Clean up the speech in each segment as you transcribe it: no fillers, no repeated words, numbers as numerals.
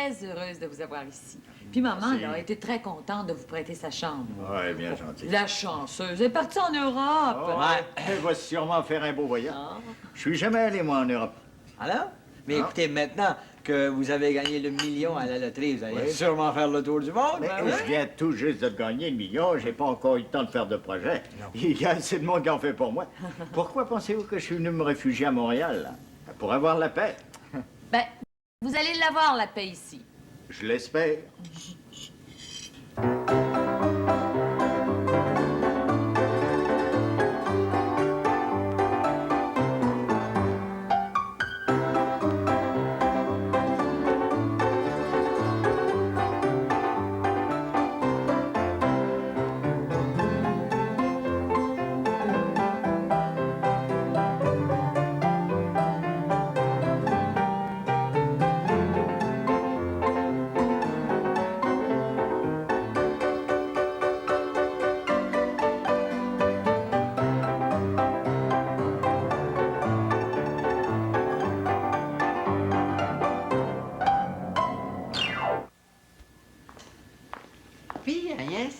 très heureuse de vous avoir ici. Puis maman, là, a été très contente de vous prêter sa chambre. Oui, bien gentil. La chanceuse. Elle est partie en Europe. Oh, ouais, elle va sûrement faire un beau voyage. Je suis jamais allé, moi, en Europe. Alors? Mais écoutez, maintenant que vous avez gagné le million à la loterie, vous allez sûrement faire le tour du monde. Mais je viens tout juste de gagner le million. J'ai pas encore eu le temps de faire de projet. Il y a assez de monde qui en fait pour moi. Pourquoi pensez-vous que je suis venu me réfugier à Montréal, là? Pour avoir la paix. Ben, vous allez l'avoir, la paix, ici. Je l'espère. Puis, Agnès,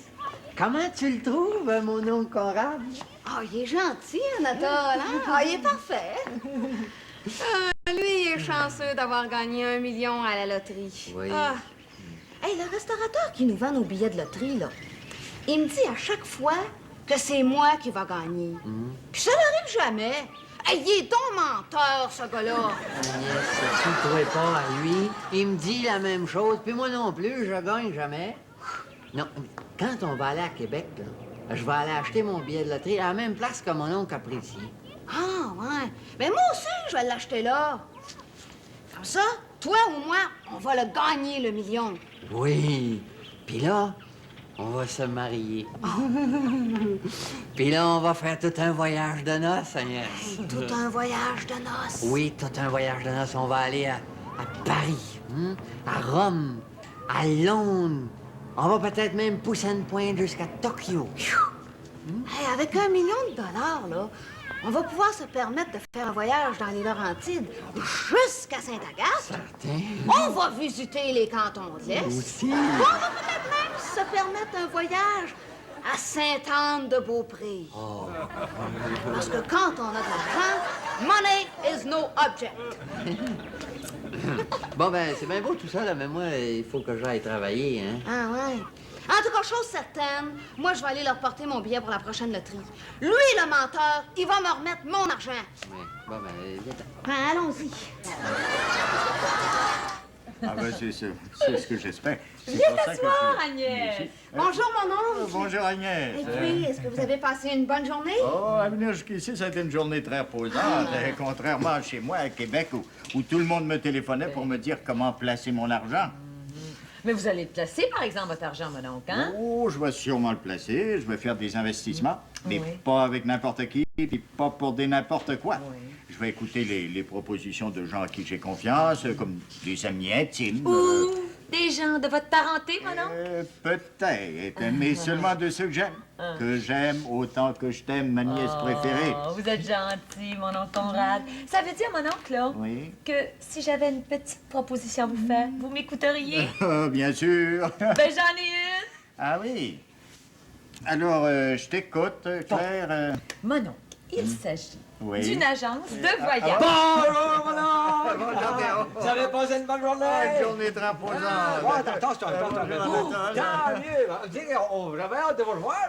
comment tu le trouves, mon oncle Conrad? Ah, il est gentil, Anatole, hein? Ah, il est parfait. Lui, il est chanceux d'avoir gagné 1 million à la loterie. Oui. Ah. Hey, le restaurateur qui nous vend nos billets de loterie, là, il me dit à chaque fois que c'est moi qui va gagner. Puis ça n'arrive jamais. Hey, il est donc menteur, ce gars-là. Agnès, si tu ne trouvais pas à lui, il me dit la même chose, puis moi non plus, je gagne jamais. Non, quand on va aller à Québec, là, je vais aller acheter mon billet de loterie à la même place que mon oncle a pris ici. Ah, ouais. Mais moi aussi, je vais l'acheter là. Comme ça, toi ou moi, on va le gagner, le million. Oui. Puis là, on va se marier. Puis là, on va faire tout un voyage de noces, Agnès. Tout un voyage de noces. Oui, tout un voyage de noces. On va aller à Paris, à Rome, à Londres. On va peut-être même pousser une pointe jusqu'à Tokyo. Hey, avec 1 million de dollars, là, on va pouvoir se permettre de faire un voyage dans les Laurentides jusqu'à Saint-Agathe. On va visiter les cantons de l'Est. Aussi. On va peut-être même se permettre un voyage à Sainte-Anne-de-Beaupré. Parce que quand on a de l'argent, money is no object. Bon, ben, c'est bien beau tout ça, là, mais moi, il faut que j'aille travailler, hein. Ah ouais. En tout cas, chose certaine, moi, je vais aller leur porter mon billet pour la prochaine loterie. Lui, le menteur, il va me remettre mon argent. Oui. Bon, ben, viens-t'en. Ben, allons-y. Ah ben, c'est ce que j'espère. C'est Viens pour ça que t'asseoir, je- Agnès. Bonjour, mon oncle. Bonjour, Agnès. Et puis, est-ce que vous avez passé une bonne journée? Oh, à venir jusqu'ici, ça a été une journée très reposante, contrairement à chez moi, à Québec, où tout le monde me téléphonait pour me dire comment placer mon argent. Mais vous allez le placer, par exemple, votre argent, mon oncle, hein? Oh, je vais sûrement le placer, je vais faire des investissements, mais Oui. pas avec n'importe qui, puis pas pour des n'importe quoi. Oui. Je vais écouter les propositions de gens à qui j'ai confiance, comme des amis intimes. Ou des gens de votre parenté, mon oncle? Peut-être, mais seulement de ceux que j'aime autant que je t'aime, ma nièce préférée. Oh, vous êtes gentil, mon oncle Conrad. Ça veut dire, mon oncle, là, Oui. que si j'avais une petite proposition à vous faire, vous m'écouteriez? Ah, bien sûr. Ben, j'en ai une. Ah oui. Alors, je t'écoute, Claire. Mon oncle, il s'agit Oui. d'une agence de voyage. Bonjour, mon oncle! Vous avez passé une bonne journée? Bonne journée très reposante. Attention, tant mieux. J'avais hâte de vous revoir.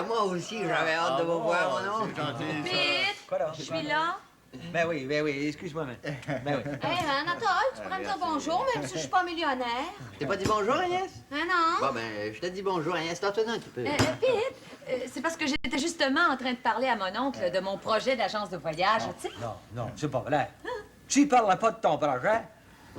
Moi aussi, j'avais hâte de vous voir, mon oncle. C'est gentil, ça. Pete, Quoi donc? je suis là. Ben oui, excuse-moi, mais... Ben oui. Hey, Anatole, tu pourrais me dire bonjour, même si je suis pas millionnaire. T'as pas dit bonjour, Agnès? Hein, non? Bon, ben, je te dis bonjour, Agnès. T'en un petit peu. Pete, c'est parce que j'étais justement en train de parler à mon oncle de mon projet d'agence de voyage, tu sais. Non, c'est pas vrai. Tu y parles pas de ton projet.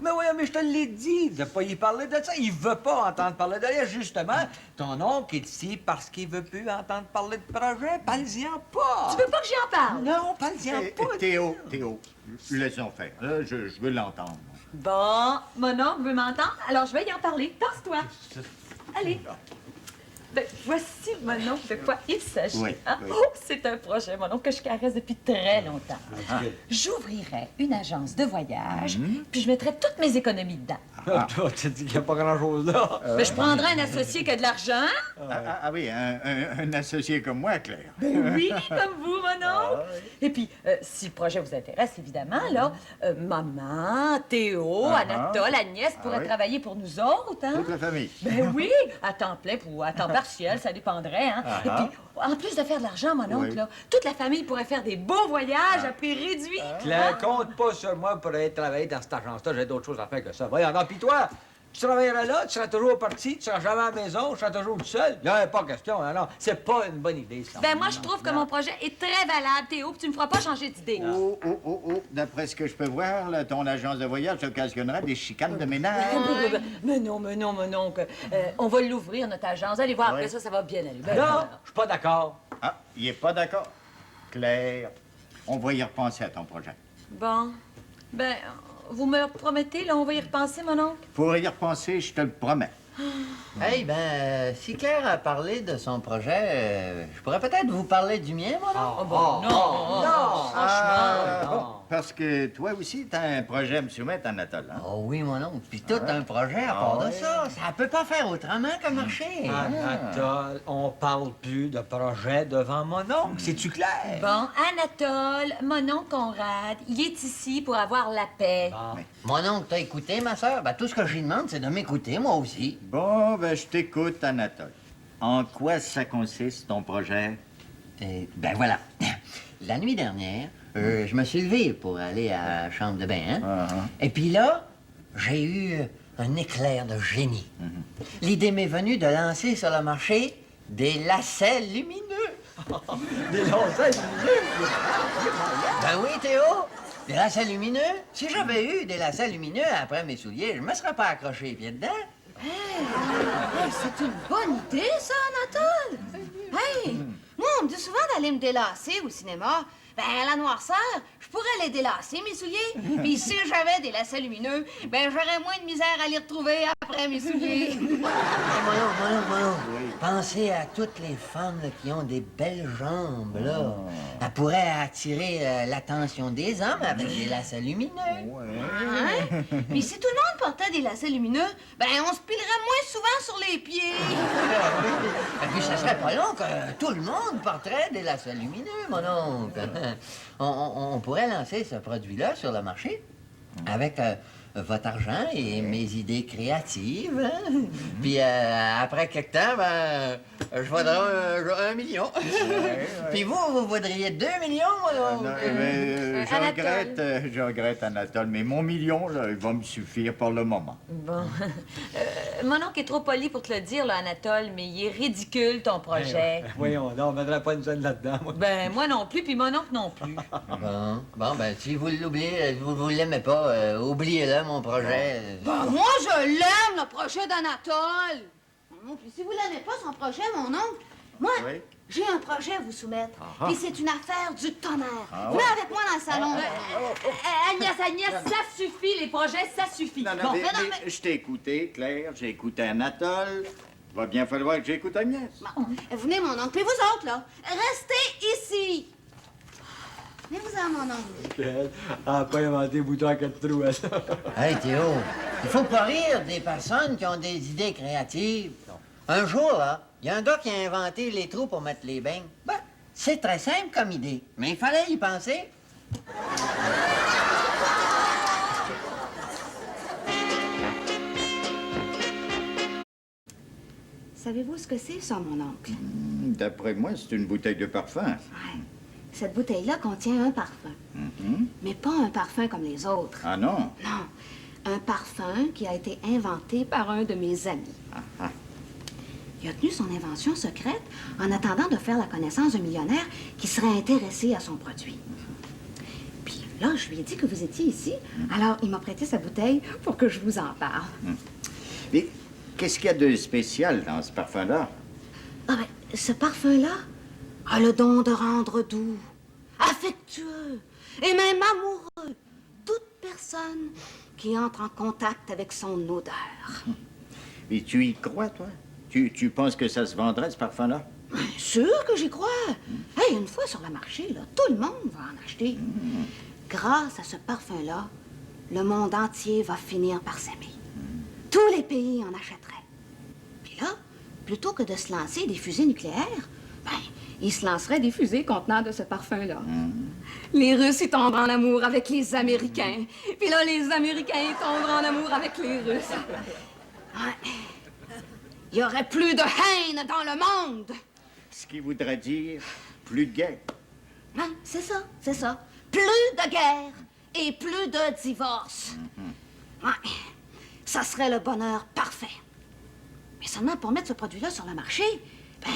Mais oui, mais je te l'ai dit de pas y parler de ça. Il veut pas entendre parler de ça, justement. Ton oncle est ici parce qu'il veut plus entendre parler de projet. Parle-y-en pas. Tu veux pas que j'y en parle? Non, parle-y-en pas. Théo, laissons faire. Je veux l'entendre. Bon, mon oncle veut m'entendre, alors je vais y en parler. Tasse-toi. Allez. Ben, voici, mon oncle, de quoi il s'agit. Oui, Hein? oui. Oh, c'est un projet, mon oncle, que je caresse depuis très longtemps. Ah. J'ouvrirais une agence de voyage, puis je mettrais toutes mes économies dedans. Toi, tu dis qu'il n'y a pas grand-chose là. Mais je prendrais un associé qui a de l'argent. Oui, un associé comme moi, Claire. Ben oui, comme vous, mon oncle. Et puis, si le projet vous intéresse, évidemment, là, maman, Théo, Anatole, Agnès pourraient travailler pour nous autres, hein? Toute la famille. Ben oui, à temps plein ou à temps partiel, ça dépendrait, hein? Et puis, en plus de faire de l'argent, mon oncle, là, toute la famille pourrait faire des beaux voyages à prix réduit. Claire, compte pas sur moi pour aller travailler dans cette agence-là. J'ai d'autres choses à faire que ça. Voyons, non, puis toi, tu travailleras là, tu seras toujours parti, tu seras jamais à la maison, tu seras toujours tout seul. Il n'y a pas question, hein, non. C'est pas une bonne idée, ça. Ben moi, je trouve que mon projet est très valable, Théo, puis tu me feras pas changer d'idée. Oh. D'après ce que je peux voir, là, ton agence de voyage occasionnera des chicanes de ménage. Mais non, mon oncle. On va l'ouvrir, notre agence. Allez voir, après ça va bien aller. Ben, Non, je suis pas d'accord. Ah, il est pas d'accord. Claire, on va y repenser à ton projet. Bon. Ben, vous me promettez, là, on va y repenser, mon oncle? Pour y repenser, je te le promets. Hey, ben, si Claire a parlé de son projet, je pourrais peut-être vous parler du mien, moi, non? Oh, bon, non, franchement. Bon, parce que toi aussi, t'as un projet à me soumettre, Anatole. Hein? Oh oui, mon oncle. Puis tout un projet à part de ça. Ça peut pas faire autrement que marcher. Anatole, on parle plus de projet devant mon oncle. C'est-tu clair? Bon, Anatole, mon oncle Conrad, il est ici pour avoir la paix. Mon oncle t'a écouté, ma sœur? Ben, tout ce que je lui demande, c'est de m'écouter, moi aussi. Bon, ben, je t'écoute, Anatole. En quoi ça consiste, ton projet? Ben voilà. La nuit dernière, je me suis levé pour aller à la chambre de bain, hein? Et puis là, j'ai eu un éclair de génie. L'idée m'est venue de lancer sur le marché des lacets lumineux. Des lacets lumineux? Ben oui, Théo, des lacets lumineux. Si j'avais eu des lacets lumineux après mes souliers, je me serais pas accroché les pieds dedans. C'est une bonne idée, ça, Anatole! Hey! Moi, on me dit souvent d'aller me délasser au cinéma. Ben, à la noirceur, je pourrais les délasser, mes souliers. Puis si j'avais des lacets lumineux, ben, j'aurais moins de misère à les retrouver après mes souliers. Voyons. Pensez à toutes les femmes là, qui ont des belles jambes, là. Elles pourraient attirer l'attention des hommes avec des lacets lumineux. Hein? Puis si tout le monde portait des lacets lumineux, ben, on se pilerait moins souvent sur les pieds. Et puis, ça serait pas long que tout le monde porterait des lacets lumineux, mon oncle. On pourrait lancer ce produit-là sur le marché avec votre argent et mes idées créatives. Hein? Puis après quelque temps, ben, je voudrais 1 million. Puis vous voudriez 2 millions, mon oncle? Je regrette, Anatole, mais mon million, là, il va me suffire pour le moment. Bon. Mon oncle est trop poli pour te le dire, là, Anatole, mais il est ridicule, ton projet. Voyons, non, on mettrait pas une scène là-dedans, moi. Ben, moi non plus, puis mon oncle non plus. Bon, ben, si vous l'oubliez, vous l'aimez pas, oubliez-le, mon projet. Ben, moi, je l'aime, le projet d'Anatole. Puis si vous l'aimez pas, son projet, mon oncle, moi, j'ai un projet à vous soumettre. Puis c'est une affaire du tonnerre. Venez avec moi dans le salon. Agnès, ça suffit, les projets, ça suffit. Non, Bon, mais je t'ai écouté, Claire, j'ai écouté Anatole. Va bien falloir que j'écoute Agnès. Bon, venez, mon oncle. Et vous autres, là, restez ici. Venez-vous-en, mon oncle. Elle a pas inventé bouton à 4 trous, elle. Hey, Théo, il faut pas rire des personnes qui ont des idées créatives. Un jour, là, il y a un gars qui a inventé les trous pour mettre les beignes. Ben, c'est très simple comme idée, mais il fallait y penser. Savez-vous ce que c'est, ça, mon oncle? D'après moi, c'est une bouteille de parfum. Ouais. Cette bouteille-là contient un parfum. Mais pas un parfum comme les autres. Ah non? Non. Un parfum qui a été inventé par un de mes amis. Il a tenu son invention secrète en attendant de faire la connaissance d'un millionnaire qui serait intéressé à son produit. Puis là, je lui ai dit que vous étiez ici, alors il m'a prêté sa bouteille pour que je vous en parle. Mais qu'est-ce qu'il y a de spécial dans ce parfum-là? Ah ben, ce parfum-là a le don de rendre doux, affectueux et même amoureux toute personne qui entre en contact avec son odeur. Et tu y crois, toi? Tu penses que ça se vendrait, ce parfum-là? Bien sûr que j'y crois. Hey, une fois sur le marché, là, tout le monde va en acheter. Grâce à ce parfum-là, le monde entier va finir par s'aimer. les pays en achèteraient. Puis là, plutôt que de se lancer des fusées nucléaires, ben, ils se lanceraient des fusées contenant de ce parfum-là. Les Russes, ils tomberaient en amour avec les Américains. Puis là, les Américains, ils tomberaient en amour avec les Russes. Ouais. Il y aurait plus de haine dans le monde. Ce qui voudrait dire plus de guerre. Hein, c'est ça, c'est ça. Plus de guerre et plus de divorce. Ouais. Ça serait le bonheur parfait. Mais seulement pour mettre ce produit-là sur le marché, ben,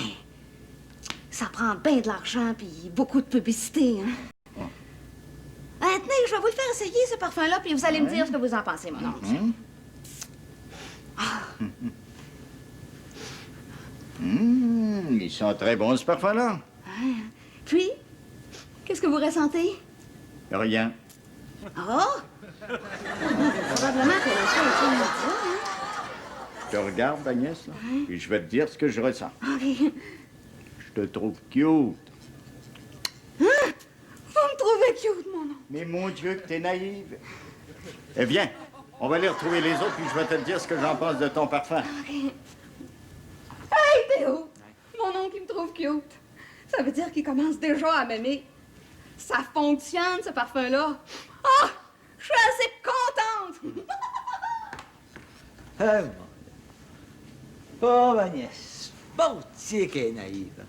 ça prend bien de l'argent puis beaucoup de publicité, hein. Tenez, je vais vous le faire essayer, ce parfum-là, puis vous allez me dire ce que vous en pensez, mon oncle. Ils sont très bons, ce parfum-là. Puis, qu'est-ce que vous ressentez? Rien. Oh! Probablement que le choix est immédiat, hein? Je te regarde, Agnès, là, et je vais te dire ce que je ressens. OK. Je te trouve cute. Vous me trouvez cute, mon oncle. Mais mon Dieu, que t'es naïve. Eh viens, on va aller retrouver les autres, puis je vais te dire ce que j'en pense de ton parfum. OK. Hey, Théo! Mon oncle, il me trouve cute. Ça veut dire qu'il commence déjà à m'aimer. Ça fonctionne, ce parfum-là. Ah! Je suis assez contente! Ah, bon. Pauvre Agnès. Bon, tiens qu'elle est naïve.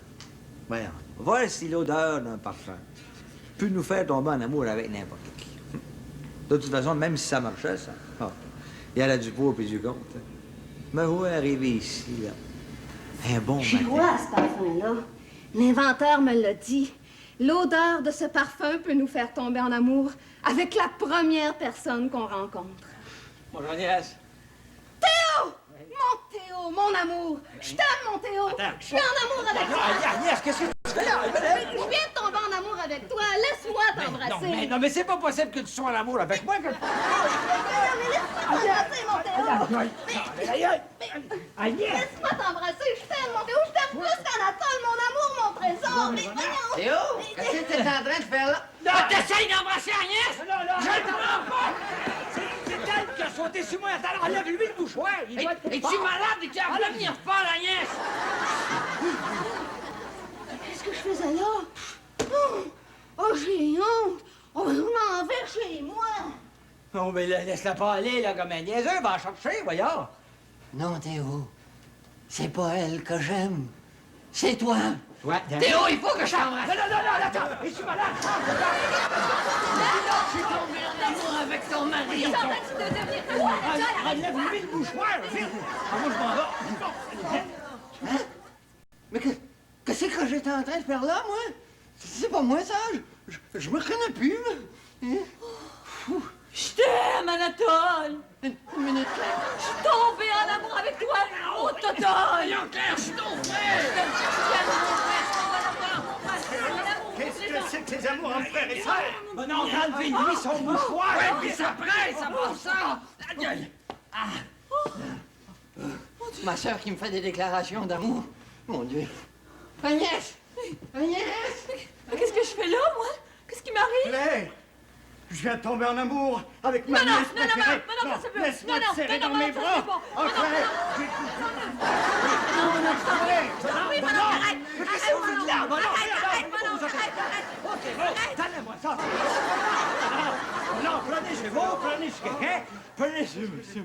Voyons, voici l'odeur d'un parfum. Peut nous faire tomber en amour avec n'importe qui. De toute façon, même si ça marchait, ça. Il y a là du pour puis du contre. Me vois arriver ici, là. Un bon Je matin. vois ce parfum-là. L'inventeur me l'a dit. L'odeur de ce parfum peut nous faire tomber en amour avec la première personne qu'on rencontre. Bonjour, Agnès. Théo! Mon Théo, mon amour! Je t'aime, mon Théo! Je suis en amour avec toi! Agnès, qu'est-ce que tu fais là? Je viens de tomber en amour avec toi. Laisse-moi t'embrasser. Non, mais c'est pas possible que tu sois en amour avec moi. Que... Mais laisse-moi t'embrasser, mon Théo! Agnès! Laisse-moi t'embrasser. Je t'aime, mon Théo. Je t'aime plus qu'Anatole, mon amour, mon trésor. Mais voyons! Théo, qu'est-ce que t'es en train de faire là? Non, t'essayes d'embrasser Agnès? Non, je ne comprends pas! C'est elle qui a sauté sur moi. Attends, enlève-lui le mouchoir. Es-tu malade? Es-tu à venir fort, Agnès? Qu'est-ce que je faisais là? Oh, j'ai honte. Oh, je m'en vais chez moi. Non, mais laisse-la pas aller, là, comme un niaiseux. Va la chercher, voyons. Non, Théo. C'est pas elle que j'aime. C'est toi. Ouais, Théo, il faut que je t'embrasse. Non, attends. Es-tu malade? Je suis tombé en amour avec ton mari. Enlève-lui le mouchoir, vite. Moi, je m'en vais. Hein? Mais qu'est-ce que j'étais en train de faire là, moi? C'est pas moi, ça. Je me reconnais plus. Hein? Je t'aime, Anatole! Une minute, Claire. Je suis tombée en amour avec toi, oh, Totol! Voyons, Claire, je suis ton frère. Qu'est-ce que c'est que ces amours entre frères et sœurs? Ben non, enlevez-lui son mouchoir. Ouais, puis ça presse, ça passe ça. Ma sœur qui me fait des déclarations d'amour. Mon Dieu. Agnès! Agnès! Qu'est-ce que je fais là, moi? Qu'est-ce qui m'arrive? Claire, je viens de tomber en amour avec ma Non, non, nièce non, non, préférée. non, non, ça se peut. Laisse-moi Non, te non, serrer non, dans non, mes ça se bras. peut pas. Oh, Non, Claire, Oui, Manon, arrête! Qu'est-ce que vous faites là? Ben non, Arrête, Manon, arrête! OK, bon, donnez-moi ça. Non, prenez chez vous, prenez chez quelqu'un. Prenez chez monsieur.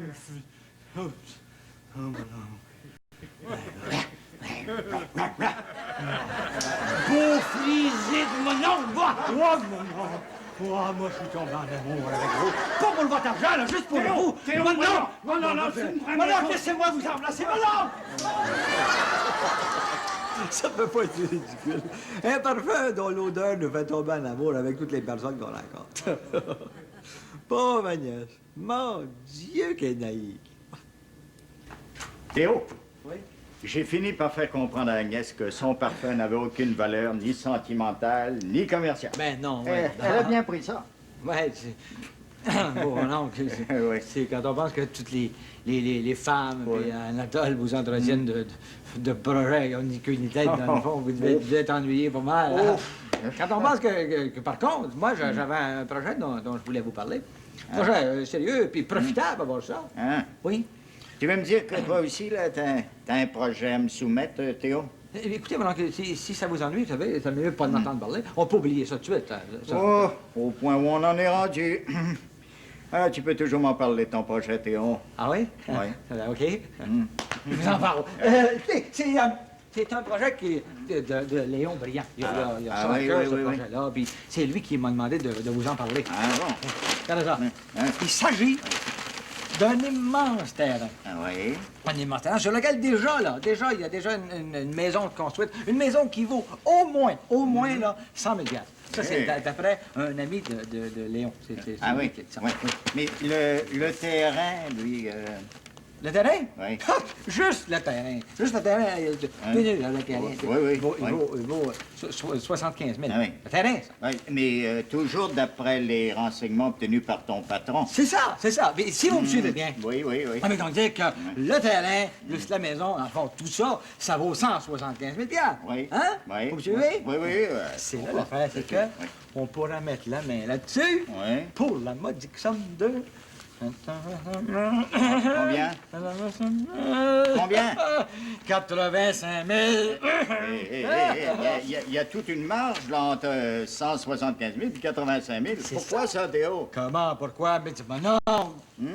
Beau frisé de mon oncle, va! Oh, mon oncle! Oh, moi, je suis tombé en amour avec vous. Pas pour le votre argent, là, juste pour vous. Théo, Non, non, c'est une première fois. laissez-moi vous embrasser, mon oncle! Ça peut pas être ridicule. Un parfum dont l'odeur nous fait tomber en amour avec toutes les personnes qu'on rencontre. Pauvre Agnès. Mon Dieu, qu'elle est naïve. Théo, Oui? j'ai fini par faire comprendre à Agnès que son parfum n'avait aucune valeur, ni sentimentale, ni commerciale. Ben non, Elle a bien pris ça. Ouais, c'est... Bon, non, Oui. c'est quand on pense que toutes les femmes Oui. et Anatole vous entretiennent de projets, ils n'ont ni queue ni tête, dans le fond, vous devez être ennuyé pas mal. hein. Quand on pense que, par contre, moi, j'avais un projet dont je voulais vous parler. Un projet sérieux puis profitable, à voir ça. Hein? Oui. Tu veux me dire que toi aussi, là, t'as un projet à me soumettre, Théo? Écoutez, mon oncle, si ça vous ennuie, vous savez, ça ne mérite pas de m'entendre parler. On peut oublier ça tout de suite. Ça. Oh, au point où on en est rendu. Ah, tu peux toujours m'en parler de ton projet, Théo. Ah oui? Oui. OK. Je vous en parle. C'est un projet de Léon Briand. Il a ça à cœur, ce projet-là. Puis c'est lui qui m'a demandé de vous en parler. Ah bon? Regardez ça. Hein? Il s'agit d'un immense terrain. Ah oui? Un immense terrain sur lequel déjà, il y a déjà une maison construite. Une maison qui vaut au moins, là, 100 000 $. Ça, c'est d'après un ami de Léon. Ah oui? Oui. Mais le terrain, lui... Le terrain? Oui. Juste le terrain. Juste le terrain. Le terrain. Oui. Il vaut 75 000. Ah oui. Le terrain, ça. Oui, mais toujours d'après les renseignements obtenus par ton patron. C'est ça. Mais si vous me suivez bien. Oui. Ah, mais donc dire que le terrain, plus la maison, en fond, tout ça, ça vaut 175 000 $. Oui. Hein? Oui. Vous me suivez? Oui. C'est là l'affaire, c'est que on pourra mettre la main là-dessus pour la modique somme de... Combien? Combien? 85 000. Il y a toute une marge là, entre 175 000 et 85 000. Pourquoi ça, Théo? Comment? Pourquoi? Mais non,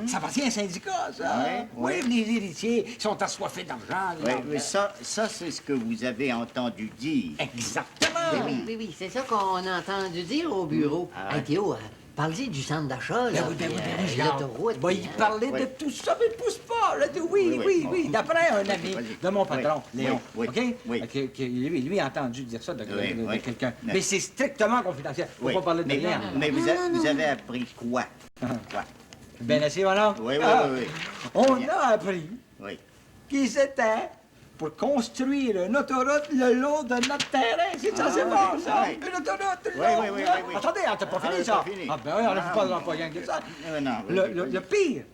ça appartient à un syndicat, ça. Oui, les héritiers sont assoiffés d'argent. Oui, ça c'est ce que vous avez entendu dire. Exactement. Oui, c'est ça qu'on a entendu dire au bureau. Hey, Théo, parlez du centre d'achat, là. L'autoroute. Il parlait de tout ça, mais pousse pas. Là, oui. D'après un ami de mon patron, Léon. OK? Lui a entendu dire ça de quelqu'un. Mais c'est strictement confidentiel. Faut pas parler de rien. Mais vous avez appris quoi? Bien assez, voilà. Oui. On a appris Oui. qu'ils étaient pour construire une autoroute le long de notre terrain. C'est ça, c'est bon, ça? Oui. Une autoroute le long. Oui. Attendez, t'as pas fini, ça? Pas fini. Ah, ben oui, on n'a pas rien que ça. Le pire,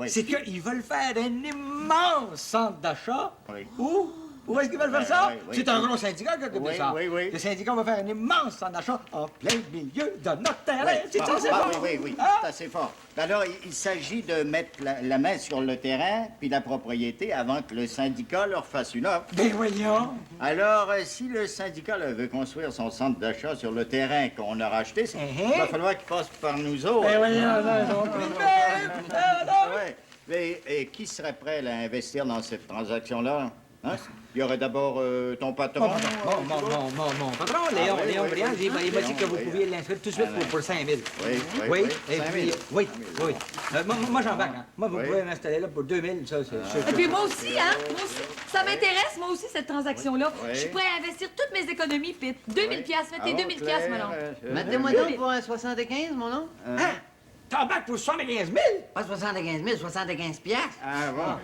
c'est qu'ils veulent faire un immense centre d'achat. Oui. Où est-ce qu'ils veulent faire ça? Oui. C'est un gros syndicat qui a fait ça. Oui. Le syndicat va faire un immense centre d'achat en plein milieu de notre terrain. C'est ça, c'est bon. Oui, c'est assez fort. Alors, il s'agit de mettre la main sur le terrain puis la propriété avant que le syndicat leur fasse une offre. Ben voyons. Alors, si le syndicat là, veut construire son centre d'achat sur le terrain qu'on a racheté, il va falloir qu'il passe par nous autres. Ben voyons, Et qui serait prêt là, à investir dans cette transaction-là? Hein? Il y aurait d'abord ton patron. Mon patron, Léon Briand, il m'a dit que vous pouviez l'inscrire tout de suite pour 5 000. Oui. Et 5 puis, 000. oui. Moi, j'embarque. Moi, vous pouvez m'installer là pour 2 000, ça, c'est... Et puis moi aussi, ça m'intéresse, moi aussi, cette transaction-là. Oui. Je suis prêt à investir toutes mes économies, Pete. 2 000 $, mettez 2 000 $, mon oncle. Mettez-moi donc pour un 75, mon oncle. T'embarques pour 75 000? Pas 75 000, 75 $. Ah bon?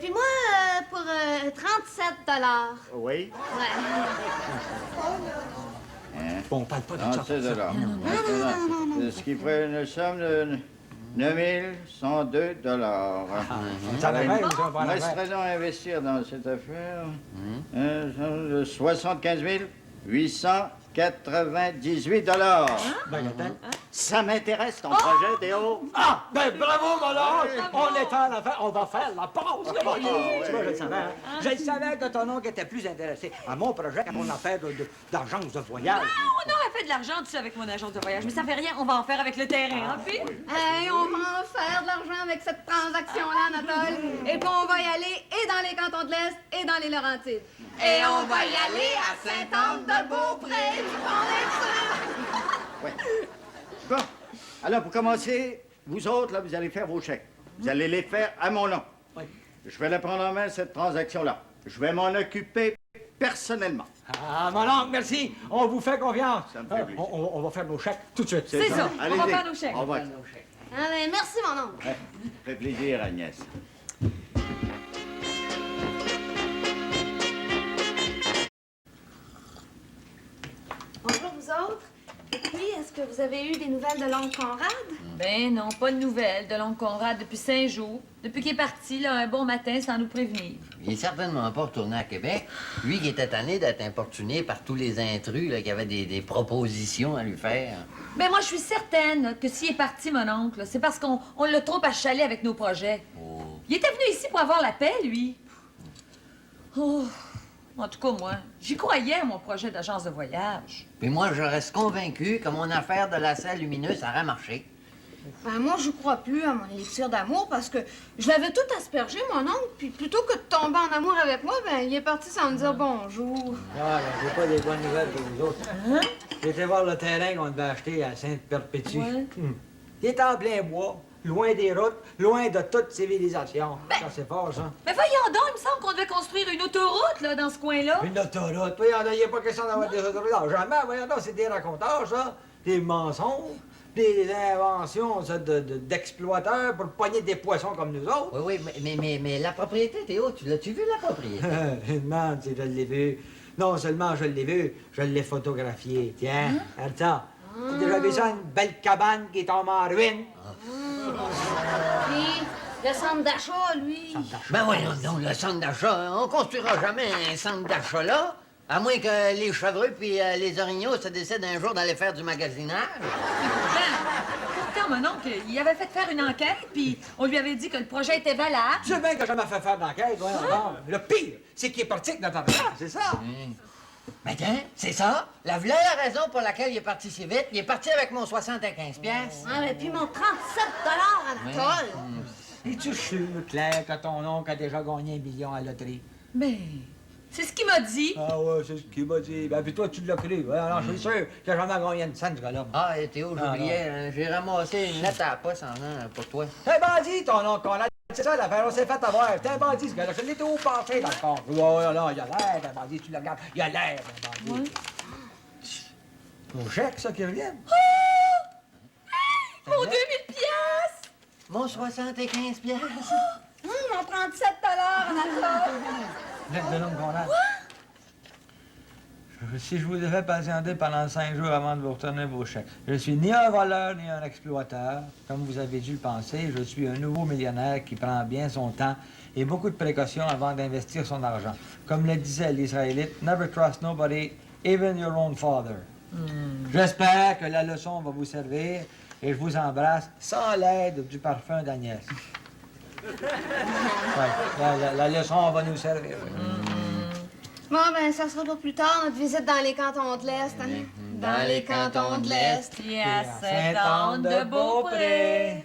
Puis moi, pour 37 $. Oui. Ouais. Bon, on parle pas de ça. 37 $. Ce qui ferait une somme de 9 102 $. Ça va bien, nous Il resterait donc à investir dans cette affaire de 75 898 $. Ça m'intéresse, ton projet, Théo. Ah! Ben bravo, mon oncle! On est à la fin. On va faire la pause. Tu vois, je le savais. Je savais que ton oncle était plus intéressé à mon projet qu'à mon affaire d'agence de voyage. On aurait fait de l'argent, tu sais, avec mon agence de voyage, mais ça fait rien, on va en faire avec le terrain, hein, Pete? Hey, on va en faire de l'argent avec cette transaction-là, Anatole. Et puis on va y aller et dans les cantons de l'Est et dans les Laurentides. Et on va y aller à Sainte-Anne-de-Beaupré, tu en es sûr? Oui. Bon. Alors, pour commencer, vous autres, là, vous allez faire vos chèques. Vous allez les faire à mon nom. Oui. Je vais la prendre en main, cette transaction-là. Je vais m'en occuper personnellement. Ah, mon oncle, merci. On vous fait confiance. Ça me fait plaisir. On va faire nos chèques tout de suite. C'est ça, on Allez-y. va faire nos chèques. Au revoir. Ah, ben, merci, mon oncle. Ça fait plaisir, Agnès. Bonjour, vous autres. Et puis, est-ce que vous avez eu des nouvelles de l'oncle Conrad? Ben non, pas de nouvelles de l'oncle Conrad depuis 5 jours. Depuis qu'il est parti, là, un bon matin, sans nous prévenir. Il est certainement pas retourné à Québec. Lui qui était tanné d'être importuné par tous les intrus là, qui avaient des propositions à lui faire. Ben moi, je suis certaine que s'il est parti, mon oncle, là, c'est parce qu'on l'a trop achalé avec nos projets. Oh. Il était venu ici pour avoir la paix, lui. Oh, en tout cas, moi, j'y croyais à mon projet d'agence de voyage. Puis moi, je reste convaincu que mon affaire de la salle lumineuse aurait marché. Ben, moi, je crois plus à mon élixir d'amour parce que je l'avais tout aspergé, mon oncle, puis plutôt que de tomber en amour avec moi, ben, il est parti sans me dire bonjour. Ah, j'ai pas des bonnes nouvelles pour vous autres. J'ai été voir le terrain qu'on devait acheter à Sainte-Perpétue. Ouais. Il est en plein bois, loin des routes, loin de toute civilisation. Ça, c'est fort, ça. Mais voyons donc, il me semble qu'on devait construire une autoroute, là, dans ce coin-là. Une autoroute. Voyons, il n'y a pas question d'avoir des autoroutes. Non, jamais. Voyons donc, c'est des racontages, ça. Des mensonges. Des inventions ça, d'exploiteurs pour pogner des poissons comme nous autres. Oui, mais la propriété, Théo, l'as-tu vu, la propriété? Je demande si je l'ai vu. Non seulement je l'ai vu, je l'ai photographié. Tiens, regarde ça. Tu as déjà vu ça, une belle cabane qui tombe en ruine? Puis, le centre d'achat, lui. Ben voyons donc, le centre d'achat, on construira jamais un centre d'achat là, à moins que les chevreux puis les orignaux se décident un jour d'aller faire du magasinage. Pourtant, mon oncle, il avait fait faire une enquête, puis on lui avait dit que le projet était valable. Tu sais bien que je m'a fait faire d'enquête, voyons donc. Le pire, c'est qu'il est parti avec notre argent, c'est ça. Ben tiens, c'est ça. La vraie raison pour laquelle il est parti si vite. Il est parti avec mon 75 piastres. Ah, mais puis mon 37 Anatole. Es-tu sûr, Claire, que ton oncle a déjà gagné 1 million à la loterie? Ben, c'est ce qu'il m'a dit. Ah ouais, c'est ce qu'il m'a dit. Ben, puis toi, tu l'as cru. Ouais, alors, je suis sûr qu'il a jamais gagné une scène, ce gars-là. Ah, et Théo, j'oubliais, j'ai ramassé une lettre à la poste en an pour toi. T'es un bandit, ton oncle Conrad. C'est ça l'affaire, on s'est fait avoir. T'es un bandit, ce gars-là. Je l'ai tout passé dans le corps. Ouais, là, il a l'air d'un bandit, tu le regardes. Il a l'air d'un bandit. Ton chèque, ça, qui revient. Mon 2000 piastres! Mon 75 piastres. Mon 37 Anatole. Lettre de l'oncle Conrad. Si je vous ai fait patienter pendant 5 jours avant de vous retourner vos chèques, je suis ni un voleur ni un exploiteur. Comme vous avez dû le penser, je suis un nouveau millionnaire qui prend bien son temps et beaucoup de précautions avant d'investir son argent. Comme le disait l'Israélite, never trust nobody, even your own father. J'espère que la leçon va vous servir et je vous embrasse sans l'aide du parfum d'Agnès. Ouais, la leçon va nous servir. Oui. Bon, ben, ça sera pour plus tard, notre visite dans les cantons de l'Est. Hein? Dans les cantons de l'Est. Puis à Saint-Anne-de-Beaupré.